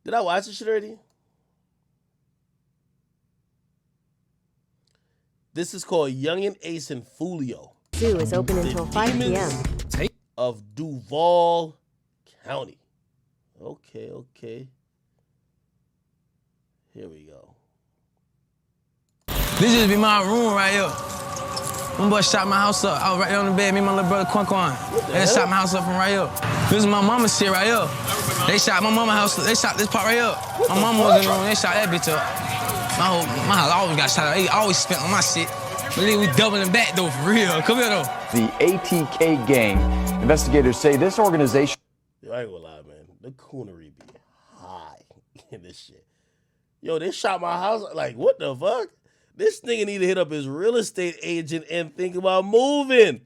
Did I watch this shit already? This is called Yungeen Ace and Foolio. Zoo is open until 5 p.m. Of Duval County. Okay. Here we go. This just be my room right here. One boy shot my house up. I was right there on the bed, me and my little brother Quan. They shot my house up from right here. This is my mama's shit right here. They shot my mama's house up. They shot this part right here. My mama was in the room. They shot that bitch up. My house always got shot up. They always spent on my shit. But then we doubling back though, for real. Come here though. The ATK gang. Investigators say this organization. Yo, I ain't gonna lie, man. The coonery be high in this shit. Yo, they shot my house. Like, what the fuck? This nigga need to hit up his real estate agent and think about moving.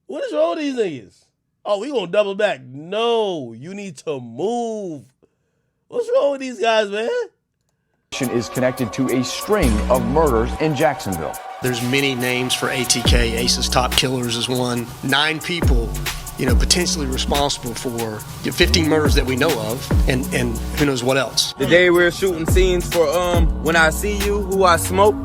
What is wrong with these niggas? Oh, we gonna double back. No, you need to move. What's wrong with these guys, man? Is connected to a string of murders in Jacksonville. There's many names for ATK. Ace's top killers is one. 9 people, potentially responsible for 15 murders that we know of, and who knows what else. The day we were shooting scenes for When I See You, Who I Smoke.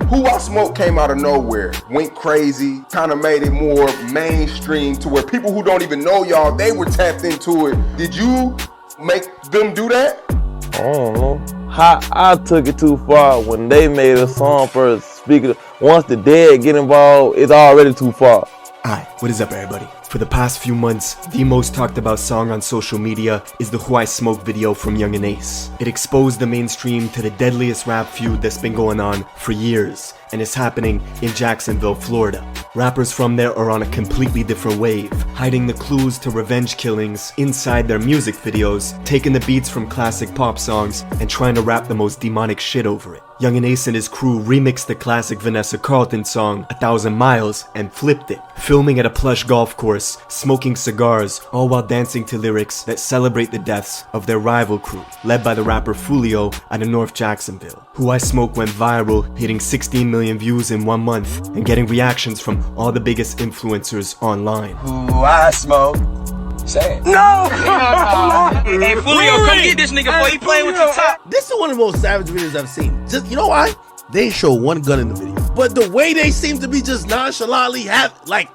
Who I Smoke came out of nowhere, went crazy, kind of made it more mainstream to where people who don't even know y'all, they were tapped into it. Did you make them do that? I don't know. I took it too far when they made a song for speaking. Once the dead get involved, it's already too far. Hi, what is up everybody? For the past few months, the most talked about song on social media is the Who I Smoke video from Yungeen Ace. It exposed the mainstream to the deadliest rap feud that's been going on for years, and it's happening in Jacksonville, Florida. Rappers from there are on a completely different wave, hiding the clues to revenge killings inside their music videos, taking the beats from classic pop songs, and trying to rap the most demonic shit over it. Yungeen Ace and his crew remixed the classic Vanessa Carlton song 1,000 Miles and flipped it, filming at a plush golf course, smoking cigars, all while dancing to lyrics that celebrate the deaths of their rival crew, led by the rapper Foolio out of North Jacksonville. Who I Smoke went viral, hitting 16 million views in 1 month, and getting reactions from all the biggest influencers online. Who I Smoke. Say it. No! Hey, Foolio, come get this nigga before he playing with your top. This is one of the most savage videos I've seen. Just, you know why? They ain't show one gun in the video. But the way they seem to be just nonchalantly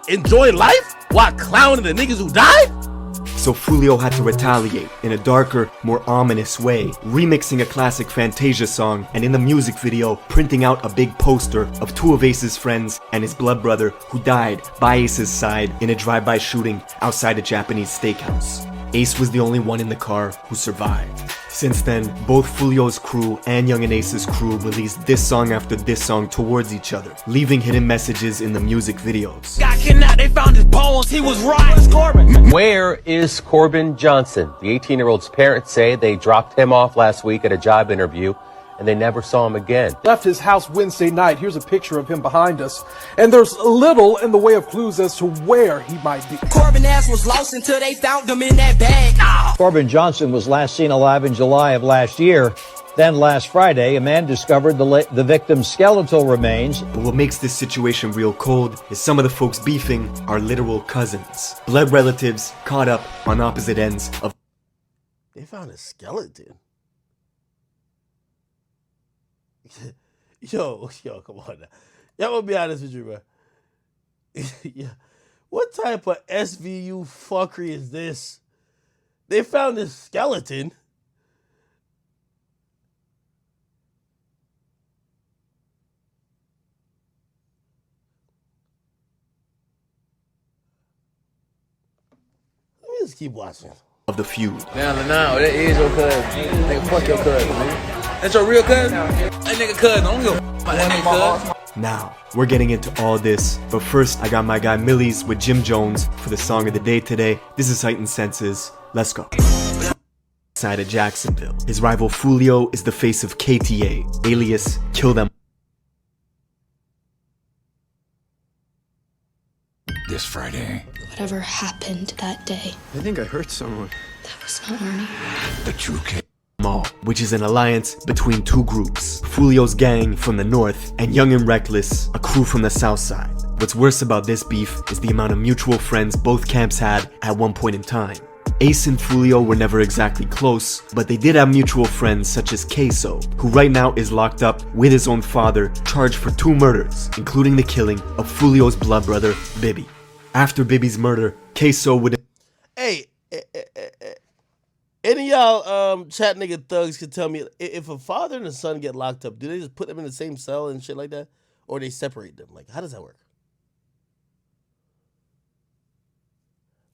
enjoying life while clowning the niggas who died? So Foolio had to retaliate in a darker, more ominous way, remixing a classic Fantasia song, and in the music video, printing out a big poster of 2 of Ace's friends and his blood brother who died by Ace's side in a drive-by shooting outside a Japanese steakhouse. Ace was the only one in the car who survived. Since then, both Foolio's crew and Yungeen Ace's crew released this song after this song towards each other, leaving hidden messages in the music videos. Got kidnapped, they found his bones, he was right. Corbin. Where is Corbin Johnson? The 18-year-old's parents say they dropped him off last week at a job interview, and they never saw him again. Left his house Wednesday night. Here's a picture of him behind us. And there's little in the way of clues as to where he might be. Corbin ass was lost until they found him in that bag. Oh. Corbin Johnson was last seen alive in July of last year. Then last Friday, a man discovered the victim's skeletal remains. But what makes this situation real cold is some of the folks beefing are literal cousins. Blood relatives caught up on opposite ends of... They found a skeleton. Yo, come on now. Y'all gonna be honest with you, bro. Yeah. What type of SVU fuckery is this? They found this skeleton. Let me just keep watching. Of the feud. Now, that is your cousin. Nigga, fuck your cousin, man. That's your real cousin? That nigga cousin. I don't give a f*** about that nigga cousin. Now, we're getting into all this, but first I got my guy Millies with Jim Jones for the song of the day today. This is Heightened Senses. Let's go. Side of Jacksonville. His rival Foolio is the face of KTA, alias Kill Them. This Friday. Whatever happened that day. I think I hurt someone. That was not Arnie. The true kid. Which is an alliance between 2 groups, Foolio's gang from the north and Young and Reckless, a crew from the south side. What's worse about this beef is the amount of mutual friends both camps had at one point in time. Ace and Foolio were never exactly close, but they did have mutual friends such as Queso, who right now is locked up with his own father, charged for 2 murders, including the killing of Foolio's blood brother, Bibby. After Bibbys murder, Queso would... Hey, any of y'all chat nigga thugs can tell me, if a father and a son get locked up, do they just put them in the same cell and shit like that? Or they separate them? Like, how does that work?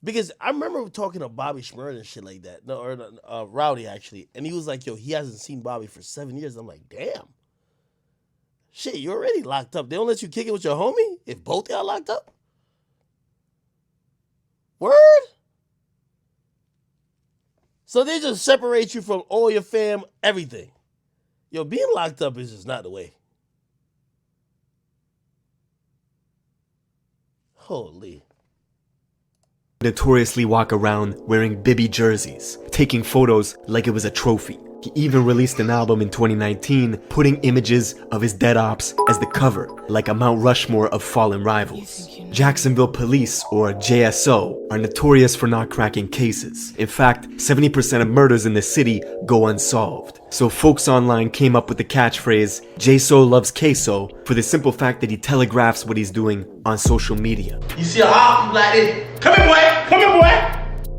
Because I remember talking to Bobby Shmurda and shit like that. No, or Rowdy, actually. And he was like, yo, he hasn't seen Bobby for 7 years. I'm like, damn. Shit, you're already locked up. They don't let you kick it with your homie if both y'all locked up? Word? So they just separate you from all your fam, everything. Yo, being locked up is just not the way. Holy. Notoriously walk around wearing Bibby jerseys, taking photos like it was a trophy. He even released an album in 2019, putting images of his dead ops as the cover, like a Mount Rushmore of fallen rivals. Jacksonville police, or JSO, are notorious for not cracking cases. In fact, 70% of murders in the city go unsolved. So folks online came up with the catchphrase, JSO loves Queso, for the simple fact that he telegraphs what he's doing on social media. You see a hawk like this? Come here, boy! Come here, boy!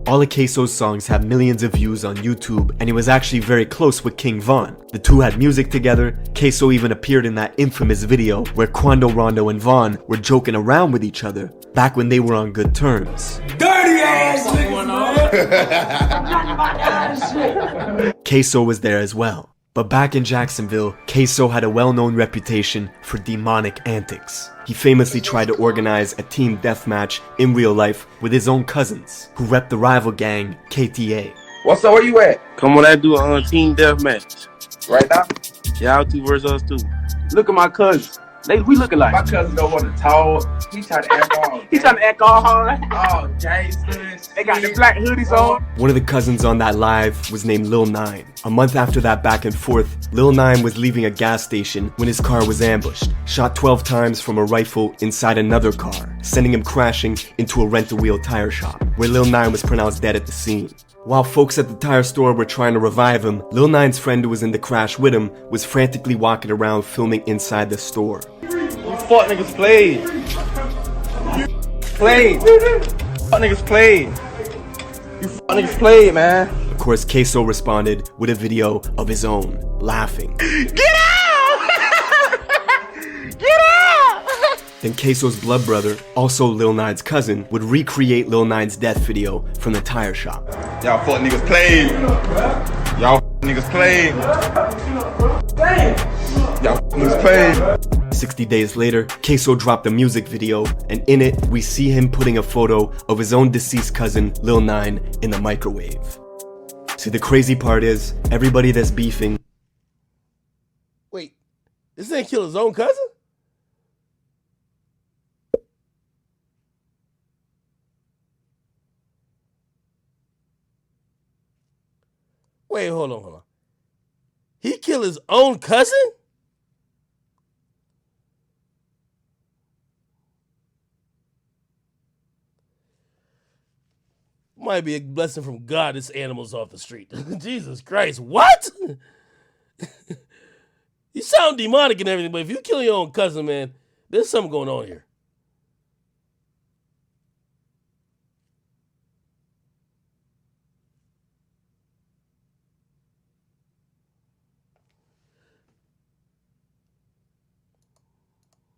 All of Queso's songs have millions of views on YouTube, and he was actually very close with King Von. The two had music together. Queso even appeared in that infamous video where Quando Rondo and Von were joking around with each other back when they were on good terms. Dirty ass niggas, Queso was there as well. But back in Jacksonville, Queso had a well-known reputation for demonic antics. He famously tried to organize a team deathmatch in real life with his own cousins, who repped the rival gang, KTA. What's up, where you at? Come on, I do a team deathmatch. Right now? Y'all 2 versus us 2. Look at my cousin. We looking like. My cousin don't want to talk. He trying to act all. He trying to act all hard. Oh, Jason. They got the black hoodies on. One of the cousins on that live was named Lil Nine. A month after that back and forth, Lil Nine was leaving a gas station when his car was ambushed, shot 12 times from a rifle inside another car, sending him crashing into a rent-a-wheel tire shop, where Lil Nine was pronounced dead at the scene. While folks at the tire store were trying to revive him, Lil Nine's friend who was in the crash with him was frantically walking around filming inside the store. You fuck niggas played. Played. Fuck niggas played. You fuck niggas played, man. Of course, Queso responded with a video of his own, laughing. Get out! Get out! Then Queso's blood brother, also Lil Nine's cousin, would recreate Lil Nine's death video from the tire shop. Y'all fuck niggas played. Y'all niggas played. Y'all niggas played. 60 days later, Queso dropped a music video, and in it, we see him putting a photo of his own deceased cousin, Lil Nine, in the microwave. See, the crazy part is, everybody that's beefing... Wait, this ain't kill his own cousin? Wait, hold on. He killed his own cousin? Might be a blessing from God this animal's off the street. Jesus Christ, what? You sound demonic and everything, but if you kill your own cousin, man, there's something going on here.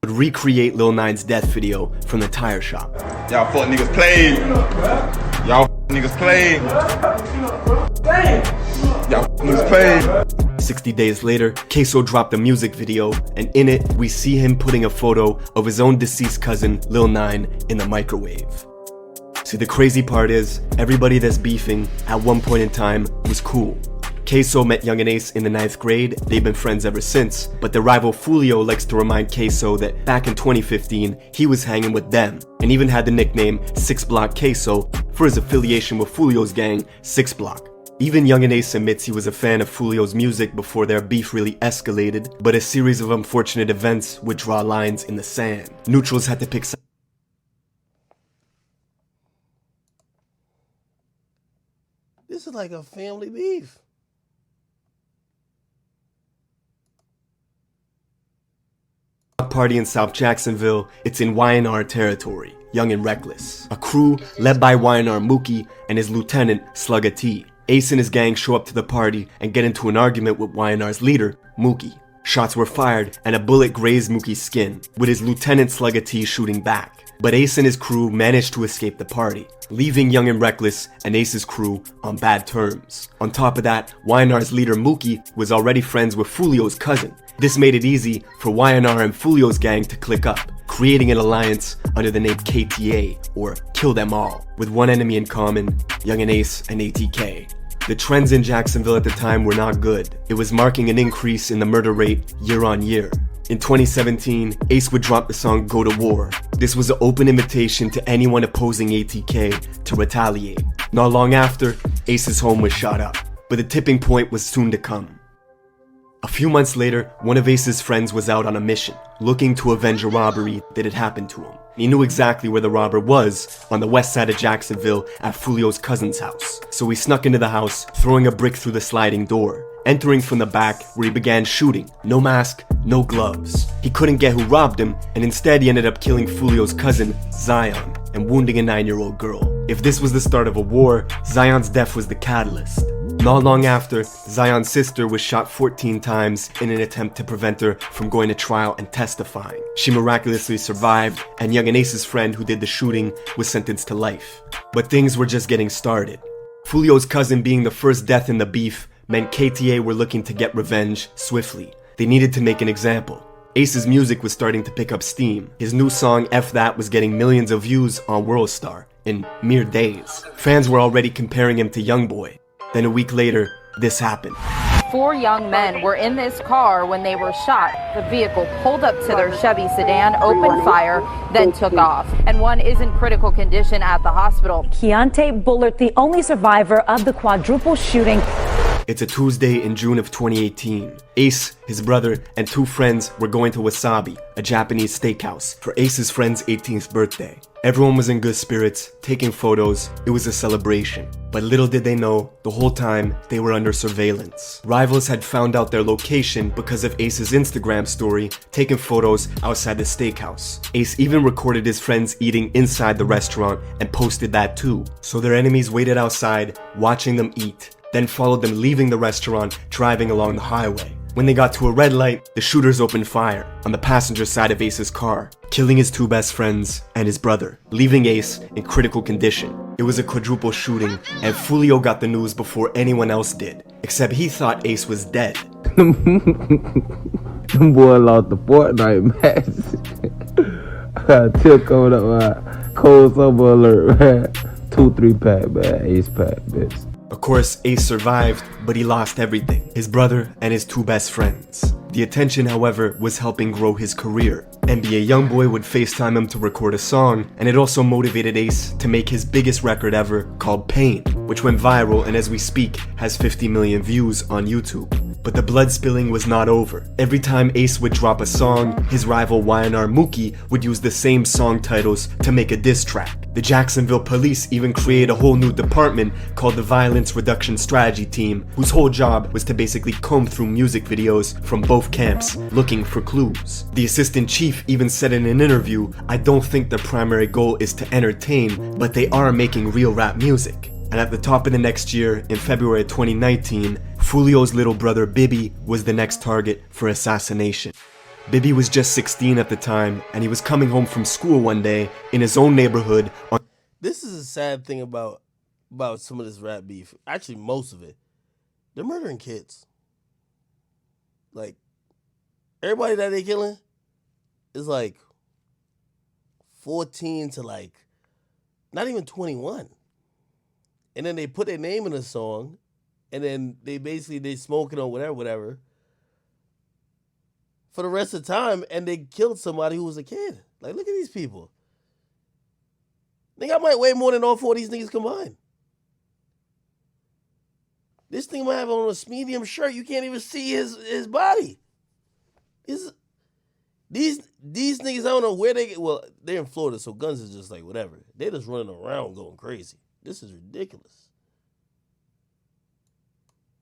Would recreate Lil Nine's death video from the tire shop. Y'all fuck niggas played. Y'all niggas played. Y'all niggas played. 60 days later, Queso dropped a music video, and in it, we see him putting a photo of his own deceased cousin, Lil Nine, in the microwave. See, the crazy part is, everybody that's beefing, at one point in time, was cool. Queso met Yungeen Ace in the 9th grade, they've been friends ever since, but the rival Foolio likes to remind Queso that back in 2015, he was hanging with them, and even had the nickname 6 Block Queso for his affiliation with Foolio's gang, 6 Block. Even Yungeen Ace admits he was a fan of Foolio's music before their beef really escalated, but a series of unfortunate events would draw lines in the sand. Neutrals had to pick sides. This is like a family beef. Party in South Jacksonville, it's in Y&R territory, Young and Reckless. A crew led by Y&R Mookie and his lieutenant, Slugga T. Ace and his gang show up to the party and get into an argument with Y&R's leader, Mookie. Shots were fired and a bullet grazed Mookie's skin, with his lieutenant Slugga T shooting back. But Ace and his crew managed to escape the party, leaving Young and Reckless and Ace's crew on bad terms. On top of that, Y&R's leader Mookie was already friends with Foolio's cousin. This made it easy for Y&R and Foolio's gang to click up, creating an alliance under the name KTA, or Kill Them All, with one enemy in common, Young and Ace and ATK. The trends in Jacksonville at the time were not good. It was marking an increase in the murder rate year on year. In 2017, Ace would drop the song Go to War. This was an open invitation to anyone opposing ATK to retaliate. Not long after, Ace's home was shot up, but the tipping point was soon to come. A few months later, one of Ace's friends was out on a mission, looking to avenge a robbery that had happened to him. He knew exactly where the robber was, on the west side of Jacksonville at Foolio's cousin's house. So he snuck into the house, throwing a brick through the sliding door, entering from the back where he began shooting. No mask, no gloves. He couldn't get who robbed him, and instead he ended up killing Foolio's cousin, Zion, and wounding a 9-year-old girl. If this was the start of a war, Zion's death was the catalyst. Not long after, Zion's sister was shot 14 times in an attempt to prevent her from going to trial and testifying. She miraculously survived, and Young and Ace's friend who did the shooting was sentenced to life. But things were just getting started. Foolio's cousin being the first death in the beef meant KTA were looking to get revenge swiftly. They needed to make an example. Ace's music was starting to pick up steam. His new song F That was getting millions of views on Worldstar in mere days. Fans were already comparing him to Youngboy. Then a week later, this happened. 4 young men were in this car when they were shot. The vehicle pulled up to their Chevy sedan, opened fire, then took off. And one is in critical condition at the hospital. Keontae Bullard, the only survivor of the quadruple shooting. It's a Tuesday in June of 2018. Ace, his brother, and 2 friends were going to Wasabi, a Japanese steakhouse, for Ace's friend's 18th birthday. Everyone was in good spirits, taking photos. It was a celebration. But little did they know, the whole time, they were under surveillance. Rivals had found out their location because of Ace's Instagram story, taking photos outside the steakhouse. Ace even recorded his friends eating inside the restaurant and posted that too. So their enemies waited outside, watching them eat, then followed them leaving the restaurant, driving along the highway. When they got to a red light, the shooters opened fire on the passenger side of Ace's car, killing his 2 best friends and his brother, leaving Ace in critical condition. It was a quadruple shooting, and Foolio got the news before anyone else did, except he thought Ace was dead. Them boy lost the Fortnite match. Till coming up, man. Cold summer alert, man. 2-3 pack, man. Ace pack, bitch. Of course, Ace survived, but he lost everything. His brother and his 2 best friends. The attention, however, was helping grow his career. NBA Youngboy would FaceTime him to record a song, and it also motivated Ace to make his biggest record ever called Pain, which went viral and as we speak has 50 million views on YouTube. But the blood spilling was not over. Every time Ace would drop a song, his rival Y&R Mookie would use the same song titles to make a diss track. The Jacksonville police even created a whole new department called the Violence Reduction Strategy Team, whose whole job was to basically comb through music videos from both camps looking for clues. The assistant chief even said in an interview, "I don't think their primary goal is to entertain, but they are making real rap music." And at the top of the next year, in February 2019, Foolio's little brother Bibby was the next target for assassination. Bibby was just 16 at the time, and he was coming home from school one day in his own neighborhood. This is a sad thing about some of this rap beef. Actually, most of it. They're murdering kids. Like, everybody that they killing is like 14 to like not even 21. And then they put their name in a song, and then they smoking or whatever. For the rest of the time, and they killed somebody who was a kid. Like, look at these people. Nigga, I might weigh more than all 4 of these niggas combined. This thing might have on a medium shirt. You can't even see his body. These niggas, I don't know where they get. Well, they're in Florida, so guns is just like whatever. They're just running around going crazy. This is ridiculous.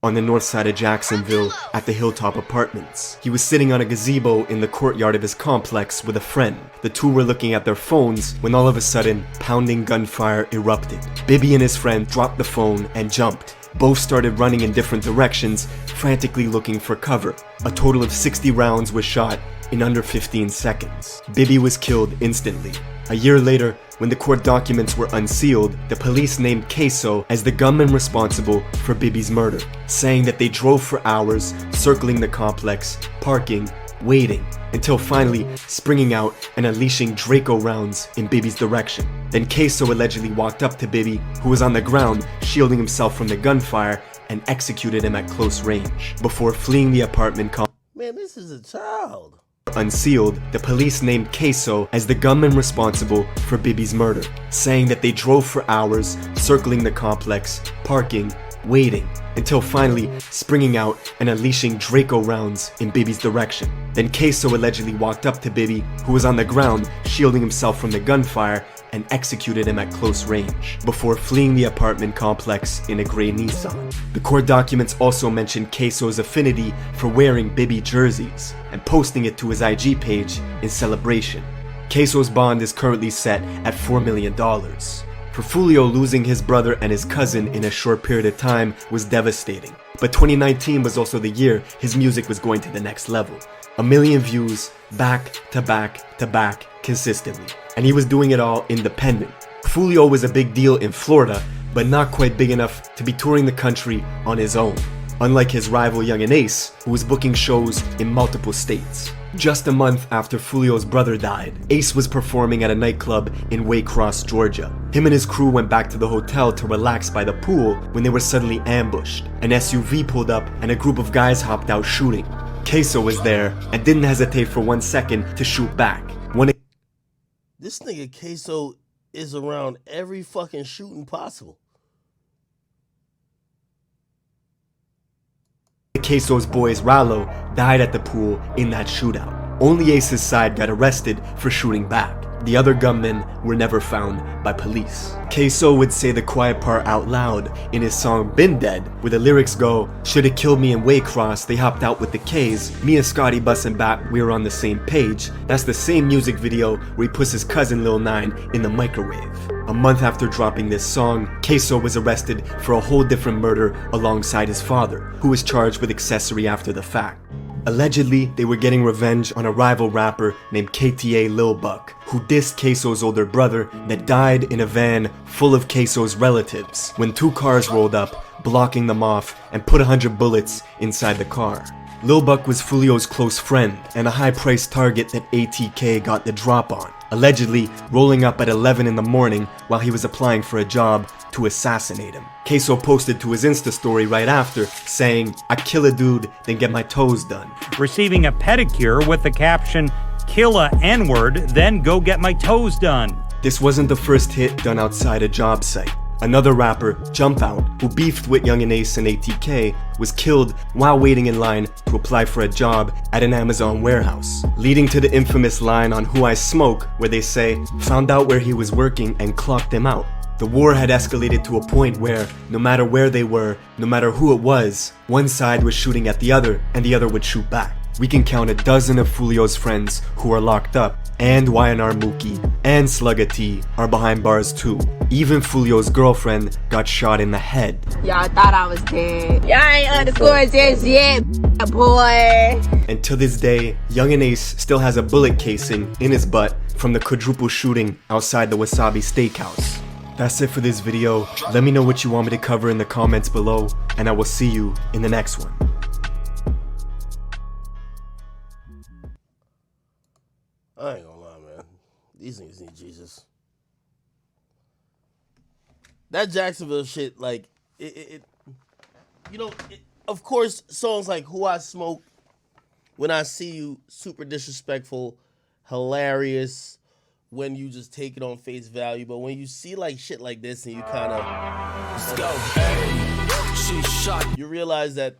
on the north side of Jacksonville at the Hilltop Apartments. He was sitting on a gazebo in the courtyard of his complex with a friend. The two were looking at their phones when all of a sudden, pounding gunfire erupted. Bibby and his friend dropped the phone and jumped. Both started running in different directions, frantically looking for cover. A total of 60 rounds was shot in under 15 seconds. Bibby was killed instantly. A year later, when the court documents were unsealed, the police named Queso as the gunman responsible for Bibbys murder, saying that they drove for hours, circling the complex, parking, waiting, until finally springing out and unleashing Draco rounds in Bibby's direction. Then Queso allegedly walked up to Bibby, who was on the ground, shielding himself from the gunfire, and executed him at close range, before fleeing the apartment complex. Man, this is a child. Unsealed, the police named Queso as the gunman responsible for Bibbys murder, saying that they drove for hours, circling the complex, parking, waiting, until finally springing out and unleashing Draco rounds in Bibby's direction. Then Queso allegedly walked up to Bibby, who was on the ground, shielding himself from the gunfire, and executed him at close range, before fleeing the apartment complex in a gray Nissan. The court documents also mentioned Queso's affinity for wearing Bibby jerseys, and posting it to his IG page in celebration. Queso's bond is currently set at $4 million. For Foolio, losing his brother and his cousin in a short period of time was devastating. But 2019 was also the year his music was going to the next level. 1 million views, back to back to back, consistently. And he was doing it all independent. Foolio was a big deal in Florida, but not quite big enough to be touring the country on his own. Unlike his rival Yungeen Ace, who was booking shows in multiple states. Just a month after Foolio's brother died, Ace was performing at a nightclub in Waycross, Georgia. Him and his crew went back to the hotel to relax by the pool when they were suddenly ambushed. An SUV pulled up and a group of guys hopped out shooting. Queso was there and didn't hesitate for 1 second to shoot back. This nigga Queso is around every fucking shooting possible. Queso's boys Rallo died at the pool in that shootout. Only Ace's side got arrested for shooting back. The other gunmen were never found by police. Queso would say the quiet part out loud in his song Been Dead, where the lyrics go, "Shoulda killed me in Waycross, they hopped out with the K's. Me and Scotty bustin' back, we were on the same page." That's the same music video where he puts his cousin Lil Nine in the microwave. A month after dropping this song, Queso was arrested for a whole different murder alongside his father, who was charged with accessory after the fact. Allegedly, they were getting revenge on a rival rapper named KTA Lil Buck, who dissed Queso's older brother that died in a van full of Queso's relatives when 2 cars rolled up, blocking them off, and put 100 bullets inside the car. Lil Buck was Foolio's close friend and a high-priced target that ATK got the drop on, allegedly rolling up at 11 in the morning while he was applying for a job to assassinate him. Queso posted to his Insta story right after, saying, "I kill a dude, then get my toes done." Receiving a pedicure with the caption, "Kill a N-word, then go get my toes done." This wasn't the first hit done outside a job site. Another rapper, Jump Out, who beefed with Yungeen Ace and ATK, was killed while waiting in line to apply for a job at an Amazon warehouse, leading to the infamous line on Who I Smoke, where they say, "Found out where he was working and clocked him out." The war had escalated to a point where, no matter where they were, no matter who it was, one side was shooting at the other and the other would shoot back. We can count a dozen of Foolio's friends who are locked up, and YNR Mookie and Slugga T are behind bars too. Even Foolio's girlfriend got shot in the head. Y'all thought I was dead. Y'all ain't underscored this yet, boy. And to this day, Yungeen Ace still has a bullet casing in his butt from the quadruple shooting outside the Wasabi Steakhouse. That's it for this video. Let me know what you want me to cover in the comments below, and I will see you in the next one. I ain't gonna lie, man. These niggas need Jesus. That Jacksonville shit, like, of course, songs like Who I Smoke, When I See You, super disrespectful, hilarious, when you just take it on face value. But when you see like shit like this and you kind of, you realize that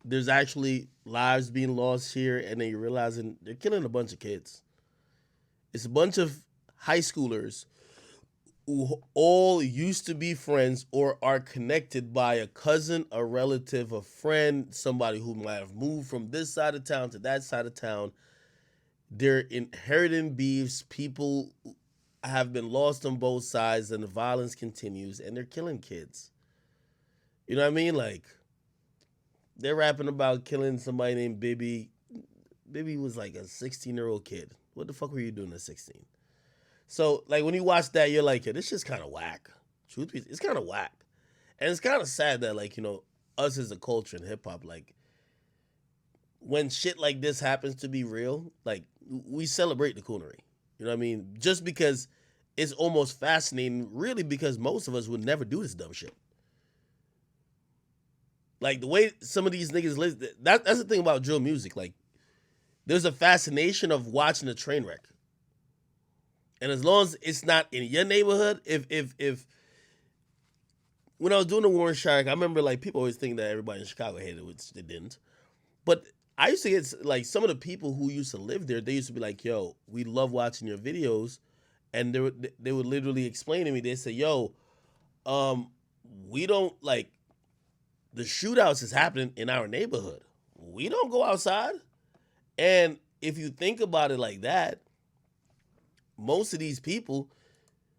there's actually lives being lost here, and then you're realizing they're killing a bunch of kids. It's a bunch of high schoolers who all used to be friends or are connected by a cousin, a relative, a friend, somebody who might have moved from this side of town to that side of town. They're inheriting beefs. People have been lost on both sides, and the violence continues, and they're killing kids. You know what I mean? Like, they're rapping about killing somebody named Bibby. Bibby was like a 16-year-old kid. What the fuck were you doing at 16? So, like, when you watch that, you're like, yeah, this shit's kind of whack. Truth be, it's kind of whack. And it's kind of sad that, like, you know, us as a culture in hip-hop, like, when shit like this happens to be real, like, we celebrate the coonery. You know what I mean? Just because it's almost fascinating, really, because most of us would never do this dumb shit. Like, the way some of these niggas live, that's the thing about drill music. Like, there's a fascination of watching a train wreck. And as long as it's not in your neighborhood, if when I was doing the Warren Shark, I remember, like, people always think that everybody in Chicago hated it, which they didn't. But I used to get, like, some of the people who used to live there, they used to be like, yo, we love watching your videos. And they would literally explain to me, they say, yo, we don't, like, the shootouts is happening in our neighborhood. We don't go outside. And if you think about it like that, most of these people,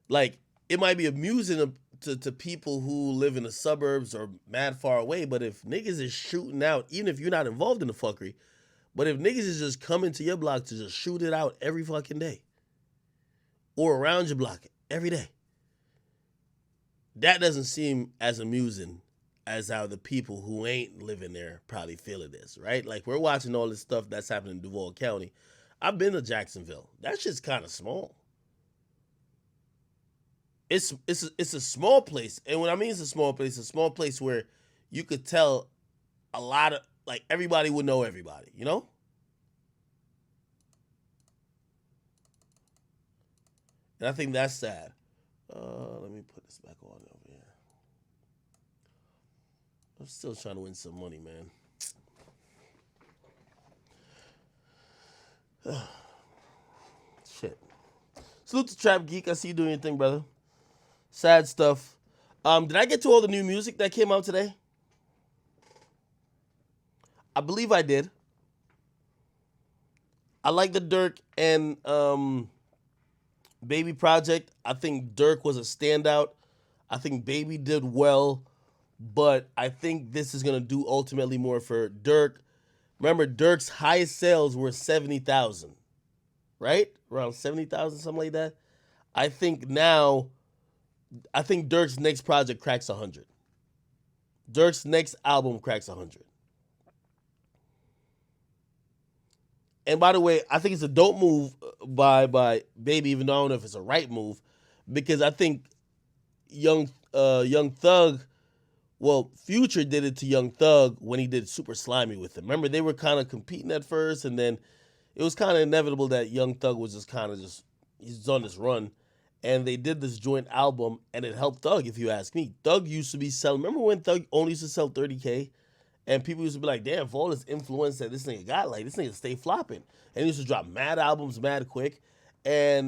like, it might be amusing to people who live in the suburbs or mad far away, but if niggas is shooting out, even if you're not involved in the fuckery, but if niggas is just coming to your block to just shoot it out every fucking day, or around your block every day, that doesn't seem as amusing as how the people who ain't living there probably feel it is, right? Like, we're watching all this stuff that's happening in Duval County. I've been to Jacksonville. That shit's kind of small. It's a small place. And when I mean it's a small place where you could tell a lot of, like, everybody would know everybody, you know? And I think that's sad. Let me put this back on over here. I'm still trying to win some money, man. Shit. Salute to Trap Geek. I see you doing your thing, brother. Sad stuff. Did I get to all the new music that came out today? I believe I did. I like the Dirk and Baby project. I think Dirk was a standout. I think Baby did well, but I think this is going to do ultimately more for Dirk. Remember, Dirk's highest sales were 70,000, right? Around 70,000, something like that. I think Dirk's next project cracks 100. Dirk's next album cracks 100. And by the way, I think it's a dope move by Baby, even though I don't know if it's a right move, because I think Young Thug, well, Future did it to Young Thug when he did Super Slimy with him. Remember, they were kind of competing at first, and then it was kind of inevitable that Young Thug was just kind of he's on this run. And they did this joint album, and it helped Thug, if you ask me. Thug used to be selling, remember when Thug only used to sell 30K? And people used to be like, damn, for all this influence that this nigga got, like, this nigga stay flopping. And he used to drop mad albums mad quick. And